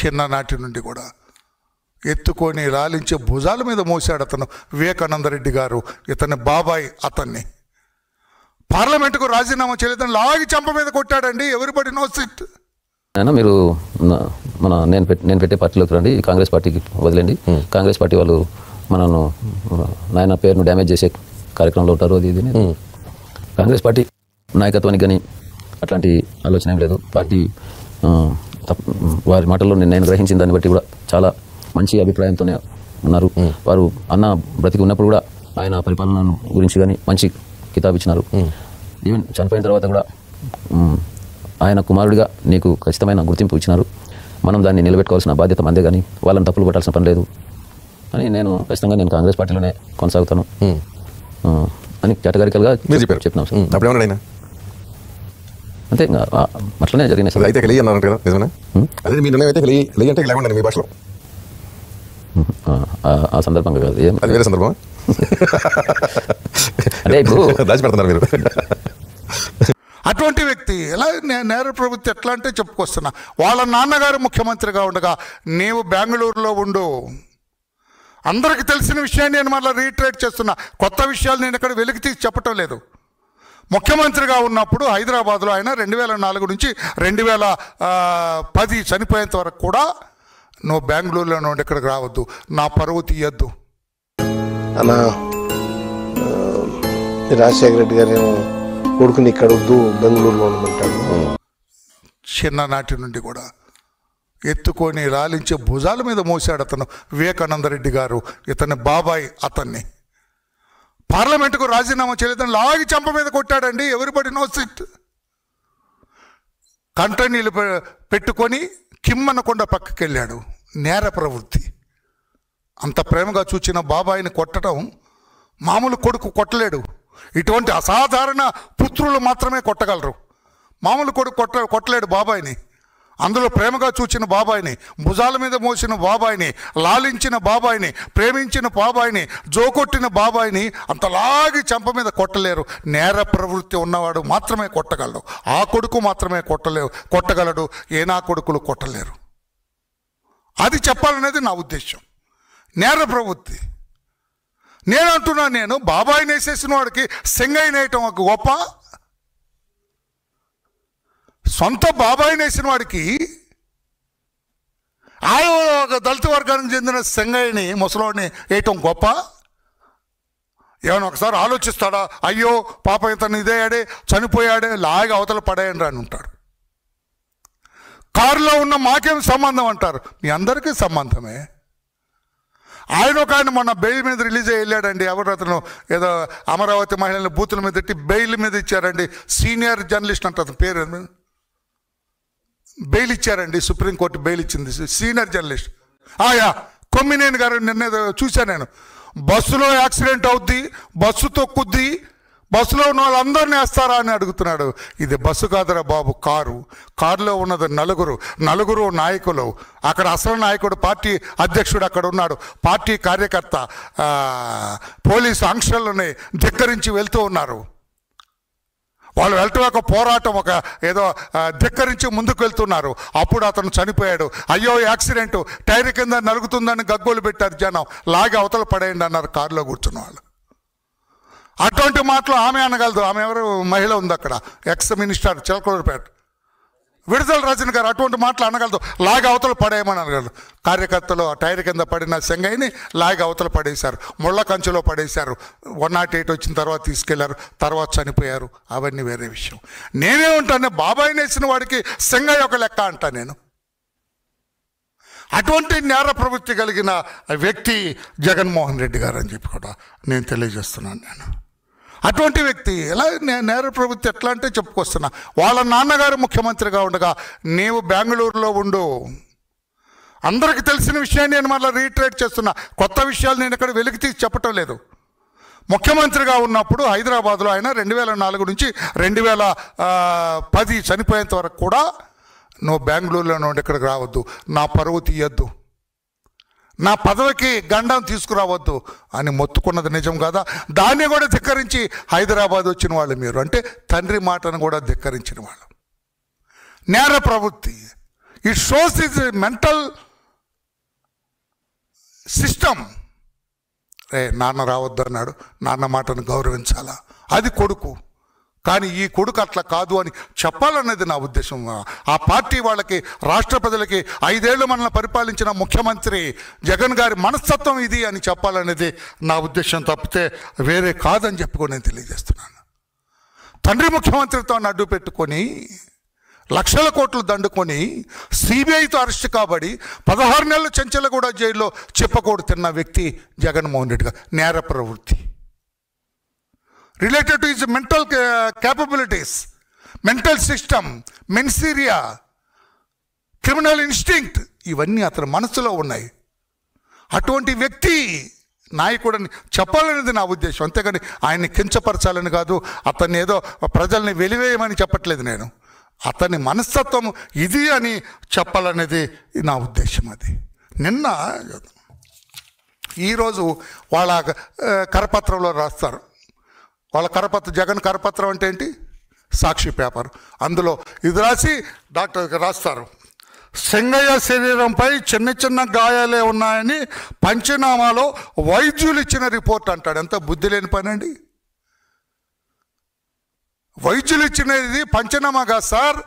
చిన్ననాటి నుండి కూడా ఎత్తుకొని లాలించి భుజాల మీద మోసాడు అతను వివేకానంద రెడ్డి గారు. ఇతని బాబాయ్ అతన్ని పార్లమెంటుకు రాజీనామా చేయలేదని లాగి చంప మీద కొట్టాడండి. Everybody knows it. మీరు నేను పెట్టే పార్టీలోకి రండి, కాంగ్రెస్ పార్టీకి వదిలేండి. కాంగ్రెస్ పార్టీ వాళ్ళు మనను నాయన పేరును డ్యామేజ్ చేసే కార్యక్రమంలో ఉంటారు. అది ఇది కాంగ్రెస్ పార్టీ నాయకత్వానికి కానీ అట్లాంటి ఆలోచన ఏం లేదు. పార్టీ వారి మాటల్లో నేను గ్రహించిన దాన్ని బట్టి కూడా చాలా మంచి అభిప్రాయంతోనే ఉన్నారు. వారు అన్న బ్రతికి ఉన్నప్పుడు కూడా ఆయన పరిపాలన గురించి కానీ మంచి కితాబు ఇచ్చినారు. ఈవెన్ చనిపోయిన తర్వాత కూడా ఆయన కుమారుడిగా నీకు ఖచ్చితమైన గుర్తింపు ఇచ్చినారు. మనం దాన్ని నిలబెట్టుకోవాల్సిన బాధ్యత మందే, కానీ వాళ్ళని తప్పులు పట్టాల్సిన పని లేదు అని ఖచ్చితంగా నేను కాంగ్రెస్ పార్టీలోనే కొనసాగుతాను అని కేటగారికల్గా చెప్పినాం సార్. అంతే, అట్లనే జరిగినాయి సార్. అయితే అన్నారు కదా, నిజమే? అదే మీ నిర్ణయం అయితే అంటే లేకుండా మీ భాషలో ఆ సందర్భంగా కాదు, అది వేరే సందర్భం. అంటే ఇప్పుడు దాచి పెడుతున్నారు మీరు. అటువంటి వ్యక్తి ఎలా నేర ప్రవృత్తి ఎట్లా అంటే చెప్పుకొస్తున్నా. వాళ్ళ నాన్నగారు ముఖ్యమంత్రిగా ఉండగా నీవు బెంగళూరులో ఉండు. అందరికి తెలిసిన విషయాన్ని నేను మళ్ళీ రీట్రేట్ చేస్తున్నా. కొత్త విషయాలు నేను ఇక్కడ వెలికి తీసి చెప్పటం లేదు. ముఖ్యమంత్రిగా ఉన్నప్పుడు హైదరాబాద్లో ఆయన 2004 నుంచి 2010 చనిపోయేంత వరకు కూడా నువ్వు బెంగళూరులో నుండి ఇక్కడికి రావద్దు, నా పరువు తీయద్దు అన్న. రాజశేఖర రెడ్డి గారు కొడుకుని ఇక్కడ వద్దు, బెంగళూరులో ఉండమంటాడు. చిన్ననాటి నుండి కూడా ఎత్తుకొని లాలించి భుజాల మీద మోసాడు అతను వివేకానంద రెడ్డి గారు. ఇతని బాబాయ్ అతన్ని పార్లమెంటుకు రాజీనామా చేయలేదని లాగి చంప మీద కొట్టాడండి. Everybody knows it. కంటనీళ్ళు పెట్టుకొని కిమ్మనకొండ పక్కకి వెళ్ళాడు. నేర ప్రవృత్తి. అంత ప్రేమగా చూచిన బాబాయిని కొట్టడం మామూలు కొడుకు కొట్టలేడు. ఇటువంటి అసాధారణ పుత్రులు మాత్రమే కొట్టగలరు. మామూలు కొడుకు కొట్టలేడు బాబాయిని. అందులో ప్రేమగా చూచిన బాబాయిని, భుజాల మీద మోసిన బాబాయిని, లాలించిన బాబాయిని, ప్రేమించిన బాబాయిని, జోకొట్టిన బాబాయిని అంతలాగి చంప మీద కొట్టలేరు. నేర ప్రవృత్తి ఉన్నవాడు మాత్రమే కొట్టగలడు. ఆ కొడుకు మాత్రమే కొట్టగలడు. నా కొడుకులు కొట్టలేరు. అది చెప్పాలనేది నా ఉద్దేశం. నేర ప్రవృత్తి. నేను బాబాయిని వేసేసిన వాడికి సెంగైన వేయటం ఒక గొప్ప. సొంత బాబాయిని వేసిన వాడికి ఒక దళిత వర్గానికి చెందిన సెంగయ్యని ముసలోడిని వేయటం గొప్ప. ఏమైనా ఒకసారి ఆలోచిస్తాడా? అయ్యో పాప ఇతను ఇదేయాడే, చనిపోయాడే, లాగా అవతల పడేయండి అని ఉంటాడు. కారులో ఉన్న మాకేం సంబంధం అంటారు. మీ అందరికీ సంబంధమే. ఆయన మొన్న బెయిల్ మీద రిలీజ్ అయ్యి వెళ్ళాడండి. ఎవరు అతను ఏదో అమరావతి మహిళలను బూతుల మీద పెట్టి బెయిల్ మీద ఇచ్చారండి. సీనియర్ జర్నలిస్ట్ అంట అతని పేరు. బెయిల్ ఇచ్చారండి, సుప్రీంకోర్టు బెయిల్ ఇచ్చింది. సీనియర్ జర్నలిస్ట్ కొమ్మినేని గారు. నిన్న చూశాను నేను. బస్సులో యాక్సిడెంట్ అవుద్ది, బస్సు తొక్కుద్ది, బస్సులో ఉన్న వాళ్ళందరినీ వేస్తారా అని అడుగుతున్నాడు. ఇది బస్సు కాదురా బాబు, కారులో ఉన్నది నలుగురు నాయకులు. అక్కడ అసలు నాయకుడు పార్టీ అధ్యక్షుడు అక్కడ ఉన్నాడు. పార్టీ కార్యకర్త పోలీసు ఆంక్షలని ధిక్కరించి వెళ్తూ ఉన్నారు. వాళ్ళు వెళ్ళటం ఒక పోరాటం, ఒక ఏదో ధిక్కరించి ముందుకు వెళ్తున్నారు. అప్పుడు అతను చనిపోయాడు. అయ్యో యాక్సిడెంట్, టైర్ కింద నలుగుతుందని గగ్గోలు పెట్టారు జనం. లాగి అవతల పడేయండి అన్నారు కారులో కూర్చున్న వాళ్ళు. అటువంటి మాటలు ఆమె అనగలదు. ఆమె ఎవరు మహిళ ఉంది అక్కడ, ఎక్స్ మినిస్టర్ చిలకలూరుపేట, విడుదల రజని గారు. అటువంటి మాటలు అనగలదు. లాగి అవతల పడేయమని అనగలదు. కార్యకర్తలు టైర్ కింద పడిన సెంగయ్యని లాగి అవతల పడేశారు. ముళ్ళ కంచెలో పడేశారు. 108 వచ్చిన తర్వాత తీసుకెళ్లారు. తర్వాత చనిపోయారు. అవన్నీ వేరే విషయం. నేనేమంటాను, బాబాయిని వేసిన వాడికి సెంగయ్య ఒక లెక్క అంటా నేను. అటువంటి నేర ప్రవృత్తి కలిగిన వ్యక్తి జగన్మోహన్ రెడ్డి గారు అని చెప్పి కూడా నేను తెలియజేస్తున్నాను. నేను అటువంటి వ్యక్తి ఎలా నేర ప్రవృత్తి ఎట్లా అంటే చెప్పుకొస్తున్నా. వాళ్ళ నాన్నగారు ముఖ్యమంత్రిగా ఉండగా నీవు బెంగళూరులో ఉండు. అందరికి తెలిసిన విషయాన్ని నేను మళ్ళీ రీట్రేట్ చేస్తున్నా. కొత్త విషయాలు నేను ఇక్కడ వెలికి తీసి చెప్పటం లేదు. ముఖ్యమంత్రిగా ఉన్నప్పుడు హైదరాబాద్లో ఆయన 2004 నుంచి 2010 చనిపోయేంత వరకు కూడా నువ్వు బెంగళూరులో నుండి ఇక్కడికి రావద్దు, నా పరువు తీయద్దు, నా పదవికి గండం తీసుకురావద్దు అని మొత్తుకున్నది నిజం కదా. దాన్ని కూడా ధిక్కరించి హైదరాబాద్ వచ్చిన వాళ్ళు మీరు. అంటే తండ్రి మాటను కూడా ధిక్కరించిన వాళ్ళు. నేర ప్రవృత్తి. It shows is mental system. నాన్న రావద్దన్నాడు, నాన్న మాటను గౌరవించాలా, అది కొడుకు. కానీ ఈ కొడుకు అట్లా కాదు అని చెప్పాలనేది నా ఉద్దేశం. ఆ పార్టీ వాళ్ళకి, రాష్ట్ర ప్రజలకి 5 ఏళ్ళు మనల్ని పరిపాలించిన ముఖ్యమంత్రి జగన్ గారి మనస్తత్వం ఇది అని చెప్పాలనేది నా ఉద్దేశం, తప్పితే వేరే కాదని చెప్పుకొని నేను తెలియజేస్తున్నాను. తండ్రి ముఖ్యమంత్రితో అడ్డు పెట్టుకొని లక్షల కోట్లు దండుకొని సిబిఐతో అరెస్ట్ కాబడి 16 నెలలు చెంచలగూడ జైల్లో చెప్పకూడదు తిన్న వ్యక్తి జగన్మోహన్ రెడ్డి గారు. నేర ప్రవృత్తి related to his mental capabilities, mental system, మెన్సీరియా, criminal instinct, ఇవన్నీ అతని మనసులో ఉన్నాయి. అటువంటి వ్యక్తి నాయకుడని చెప్పాలనేది నా ఉద్దేశం, అంతేగాని ఆయన్ని కించపరచాలని కాదు, అతన్ని ఏదో ప్రజల్ని వెలివేయమని చెప్పట్లేదు నేను. అతని మనస్తత్వం ఇది అని చెప్పాలనేది నా ఉద్దేశం. అది నిన్న ఈరోజు వాళ్ళ కరపత్రంలో రాస్తారు. వాళ్ళ కరపత్రం, జగన్ కరపత్రం అంటే ఏంటి? సాక్షి పేపర్. అందులో ఇది రాసి డాక్టర్కి రాస్తారు, సింగయ్య శరీరంపై చిన్న చిన్న గాయాలే ఉన్నాయని పంచనామాలో వైద్యులు ఇచ్చిన రిపోర్ట్ అంటాడు. ఎంత బుద్ధి లేని పని అండి. వైద్యులు ఇచ్చినది పంచనామా కాదు సార్.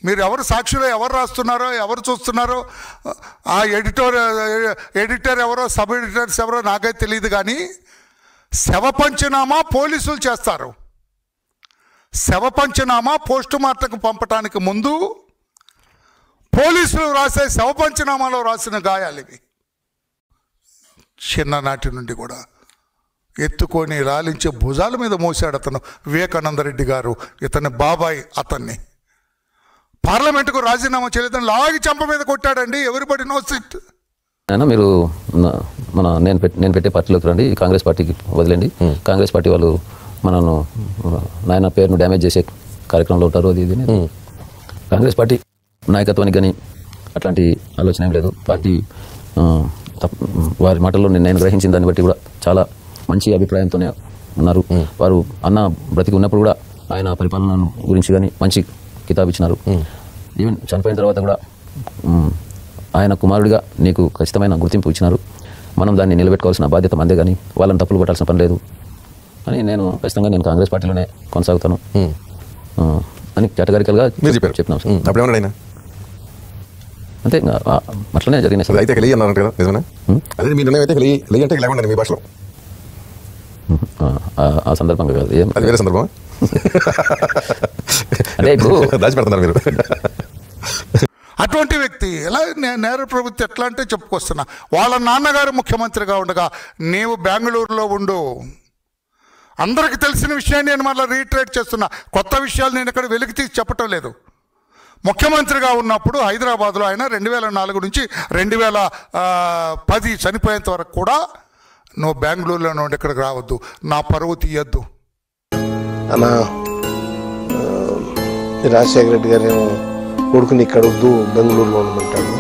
మీరు ఎవరు సాక్షిలో ఎవరు రాస్తున్నారో, ఎవరు చూస్తున్నారో, ఆ ఎడిటర్ ఎవరో, సబ్ ఎడిటర్స్ ఎవరో నాకైతే తెలియదు. కానీ శవ పంచనామా పోలీసులు చేస్తారు. శవ పంచనామా పోస్ట్ మార్టంకు పంపటానికి ముందు పోలీసులు రాసే శవ పంచనామాలో రాసిన గాయాలు ఇవి. చిన్ననాటి నుండి కూడా ఎత్తుకొని లాలించి భుజాల మీద మోసాడు అతను వివేకానంద రెడ్డి గారు, ఇతని బాబాయ్. అతన్ని పార్లమెంటుకు రాజీనామా చేయలేదని లాగి చంప మీద కొట్టాడండి. Everybody knows it. మీరు నేను పెట్టే పార్టీలోకి రండి, కాంగ్రెస్ పార్టీకి వదిలేండి. కాంగ్రెస్ పార్టీ వాళ్ళు మనను నాయన పేరును డ్యామేజ్ చేసే కార్యక్రమంలో ఉంటారు. అది ఇది కాంగ్రెస్ పార్టీ నాయకత్వానికి కానీ అట్లాంటి ఆలోచన ఏం లేదు. పార్టీ వారి మాటల్లో నేను గ్రహించిన దాన్ని బట్టి కూడా చాలా మంచి అభిప్రాయంతోనే ఉన్నారు. వారు అన్న బ్రతికి ఉన్నప్పుడు కూడా ఆయన పరిపాలన గురించి కానీ మంచి కితాబు ఇచ్చినారు. ఈవెన్ చనిపోయిన తర్వాత కూడా ఆయన కుమారుడిగా నీకు ఖచ్చితమైన గుర్తింపు ఇచ్చినారు. మనం దాన్ని నిలబెట్టుకోవాల్సిన బాధ్యత మందే, కానీ వాళ్ళని తప్పులు పట్టాల్సిన పని లేదు అని ఖచ్చితంగా నేను కాంగ్రెస్ పార్టీలోనే కొనసాగుతాను అని కేటగారికల్గా చెప్పినాం సార్. అప్పుడేమన్నా అంతే, అట్లనే జరిగినాయి సార్. అయితే కలిగి అన్నారు కదా, నిజమేనా? అదే మీ నిర్ణయం అయితే కలిగి అంటే లేకుండా మీ భాషలో ఆ సందర్భంగా కాదు, ఏం అది వేరే సందర్భం. అంటే ఇప్పుడు దాచిపెడుతున్నారు మీరు. అటువంటి వ్యక్తి ఎలా నేర ప్రవృత్తి ఎట్లా అంటే చెప్పుకొస్తున్నా. వాళ్ళ నాన్నగారు ముఖ్యమంత్రిగా ఉండగా నీవు బెంగళూరులో ఉండు. అందరికీ తెలిసిన విషయాన్ని నేను మళ్ళీ రీట్రేట్ చేస్తున్నా. కొత్త విషయాలు నేను ఇక్కడ వెలికి తీసి చెప్పటం లేదు. ముఖ్యమంత్రిగా ఉన్నప్పుడు హైదరాబాద్లో ఆయన 2004 నుంచి 2010 చనిపోయేంత వరకు కూడా నువ్వు బెంగళూరులో నుండి ఇక్కడికి రావద్దు, నా పరువు తీయద్దు. అన్నా రాజశేఖర రెడ్డి గారు కొడుకుని ఇక్కడ వద్దు, బెంగళూరులో ఉండమంటాడు.